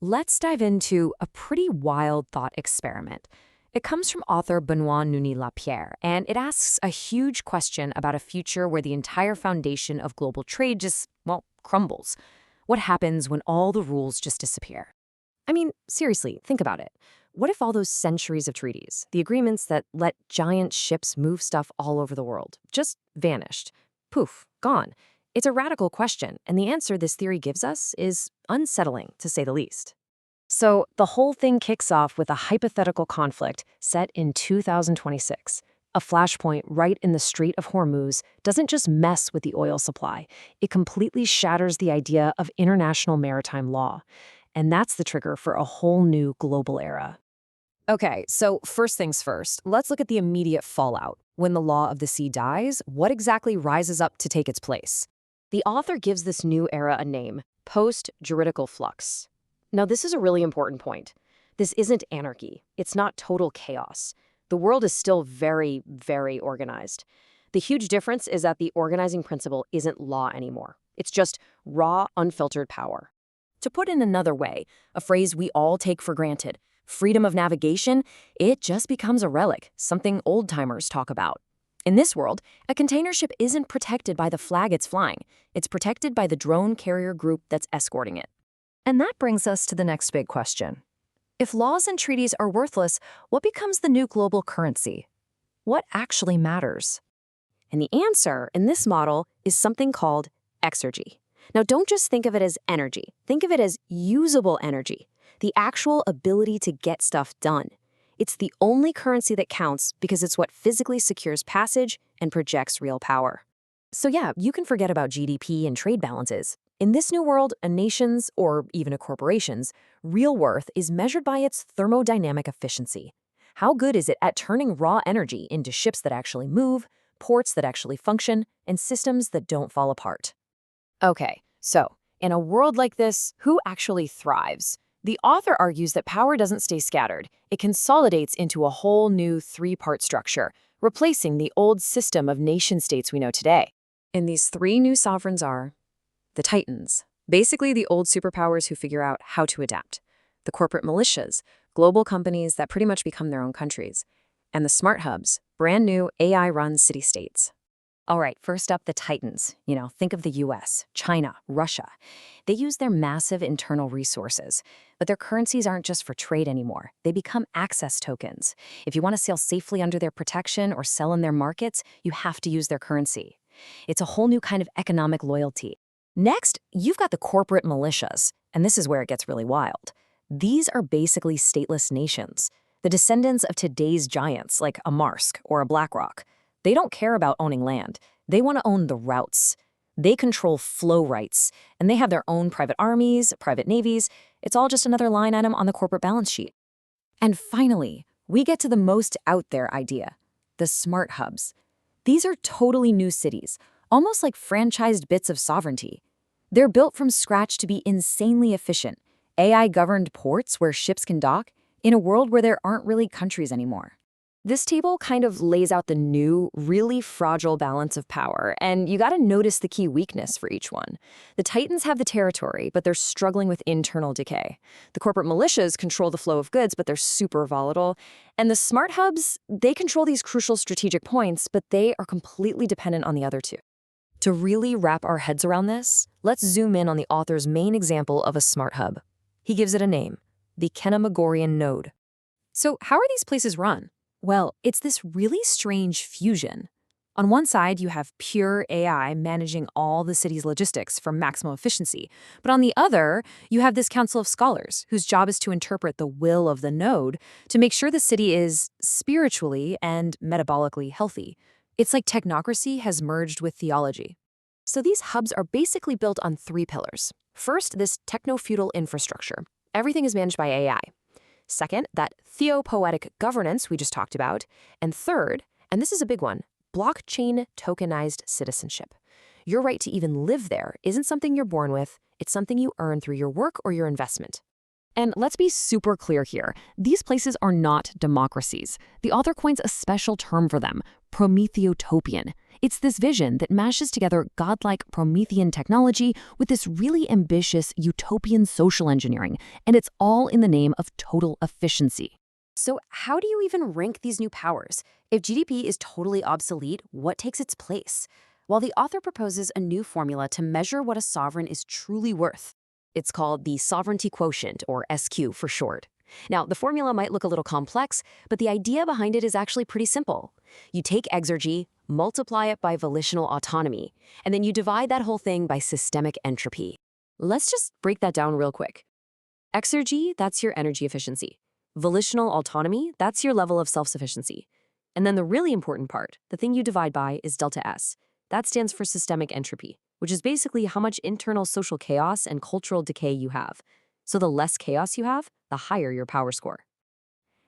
let's dive into a pretty wild thought experiment. It comes from author Benoit Nouni-Lapierre, and it asks a huge question about a future where the entire foundation of global trade just, well, crumbles. What happens when all the rules just disappear? I mean, seriously, think about it. What if all those centuries of treaties, the agreements that let giant ships move stuff all over the world, just vanished? Poof, gone. It's a radical question, and the answer this theory gives us is unsettling, to say the least. So the whole thing kicks off with a hypothetical conflict set in 2026. A flashpoint right in the Strait of Hormuz doesn't just mess with the oil supply, it completely shatters the idea of international maritime law. And that's the trigger for a whole new global era. Okay, so first things first, let's look at the immediate fallout. When the law of the sea dies, what exactly rises up to take its place? The author gives this new era a name: post-juridical flux. Now, this is a really important point. This isn't anarchy. It's not total chaos. The world is still very, very organized. The huge difference is that the organizing principle isn't law anymore. It's just raw, unfiltered power. To put it another way, a phrase we all take for granted, freedom of navigation, it just becomes a relic, something old-timers talk about. In this world, a container ship isn't protected by the flag it's flying. It's protected by the drone carrier group that's escorting it. And that brings us to the next big question. If laws and treaties are worthless, what becomes the new global currency? What actually matters? And the answer in this model is something called exergy. Now, don't just think of it as energy. Think of it as usable energy, the actual ability to get stuff done. It's the only currency that counts because it's what physically secures passage and projects real power. So yeah, you can forget about GDP and trade balances. In this new world, a nation's, or even a corporation's, real worth is measured by its thermodynamic efficiency. How good is it at turning raw energy into ships that actually move, ports that actually function, and systems that don't fall apart? Okay, so in a world like this, who actually thrives? The author argues that power doesn't stay scattered. It consolidates into a whole new three-part structure, replacing the old system of nation-states we know today. And these three new sovereigns are the Titans, basically the old superpowers who figure out how to adapt; the corporate militias, global companies that pretty much become their own countries; and the smart hubs, brand new AI-run city-states. All right, first up, the Titans. Think of the US, China, Russia. They use their massive internal resources, but their currencies aren't just for trade anymore. They become access tokens. If you want to sail safely under their protection or sell in their markets, you have to use their currency. It's a whole new kind of economic loyalty. Next, you've got the corporate militias, and this is where it gets really wild. These are basically stateless nations, the descendants of today's giants like a Maersk or a BlackRock. They don't care about owning land. They want to own the routes. They control flow rights, and they have their own private armies, private navies. It's all just another line item on the corporate balance sheet. And finally, we get to the most out there idea, the smart hubs. These are totally new cities, almost like franchised bits of sovereignty. They're built from scratch to be insanely efficient, AI-governed ports where ships can dock, in a world where there aren't really countries anymore. This table kind of lays out the new, really fragile balance of power, and you gotta notice the key weakness for each one. The Titans have the territory, but they're struggling with internal decay. The corporate militias control the flow of goods, but they're super volatile. And the smart hubs, they control these crucial strategic points, but they are completely dependent on the other two. To really wrap our heads around this, let's zoom in on the author's main example of a smart hub. He gives it a name, the Kenamagorian node. So how are these places run? Well, it's this really strange fusion. On one side, you have pure AI managing all the city's logistics for maximum efficiency. But on the other, you have this council of scholars whose job is to interpret the will of the node to make sure the city is spiritually and metabolically healthy. It's like technocracy has merged with theology. So these hubs are basically built on three pillars. First, this techno-feudal infrastructure. Everything is managed by AI. Second, that theopoetic governance we just talked about. And third, and this is a big one, blockchain tokenized citizenship. Your right to even live there isn't something you're born with, it's something you earn through your work or your investment. And let's be super clear here. These places are not democracies. The author coins a special term for them, Prometheotopian. It's this vision that mashes together godlike Promethean technology with this really ambitious utopian social engineering, and it's all in the name of total efficiency. So how do you even rank these new powers? If GDP is totally obsolete, what takes its place? Well, the author proposes a new formula to measure what a sovereign is truly worth. It's called the sovereignty quotient, or SQ for short. Now, the formula might look a little complex, but the idea behind it is actually pretty simple. You take exergy, multiply it by volitional autonomy, and then you divide that whole thing by systemic entropy. Let's just break that down real quick. Exergy, that's your energy efficiency. Volitional autonomy, that's your level of self-sufficiency. And then the really important part, the thing you divide by, is delta S. That stands for systemic entropy, which is basically how much internal social chaos and cultural decay you have. So the less chaos you have, the higher your power score.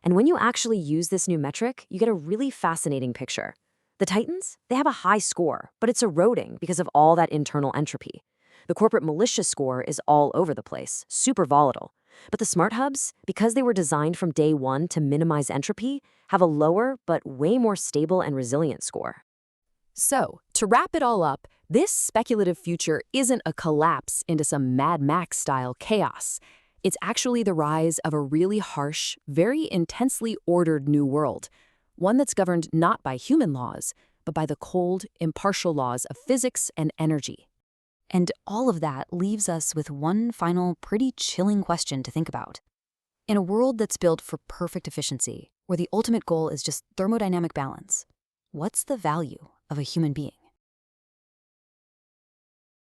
And when you actually use this new metric, you get a really fascinating picture. The Titans, they have a high score, but it's eroding because of all that internal entropy. The corporate militia score is all over the place, super volatile. But the smart hubs, because they were designed from day one to minimize entropy, have a lower but way more stable and resilient score. So, to wrap it all up, this speculative future isn't a collapse into some Mad Max-style chaos. It's actually the rise of a really harsh, very intensely ordered new world, one that's governed not by human laws, but by the cold, impartial laws of physics and energy. And all of that leaves us with one final, pretty chilling question to think about. In a world that's built for perfect efficiency, where the ultimate goal is just thermodynamic balance, what's the value of a human being?